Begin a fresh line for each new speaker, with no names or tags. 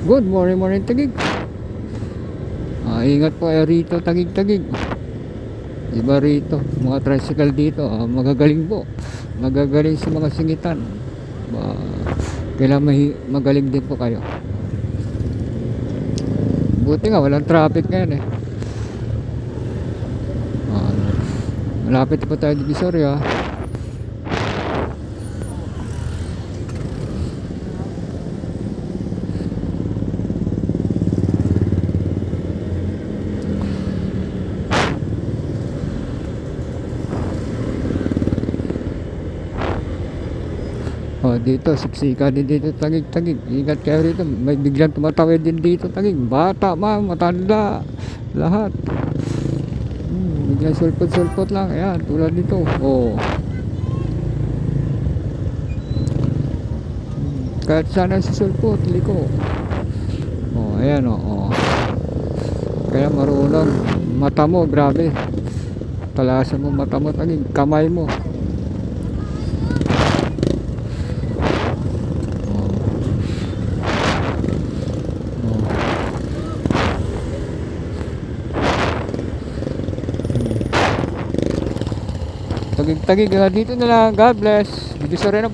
Good morning, morning Tagig. Ingat po kayo rito, Tagig. Iba rito, mga tricycle dito, magagaling po. Magagaling sa mga singitan. Kailangan magaling din po kayo. Buti nga, walang traffic ngayon eh. Malapit po tayo di Visoria. Dito siksika din dito, Tagig. Ingat kayo rito, may biglang tumatawid din dito, Tagig. Bata, matanda, lahat. Biglang sulpot lang, ayan, tulad nito. Kahit sana si sulpot, liko. Ayan kaya marunong. Mata mo, grabe, talasan mo mata mo, Tagig. Kamay mo. Tagig dito na lang. God bless. Divisoria na po.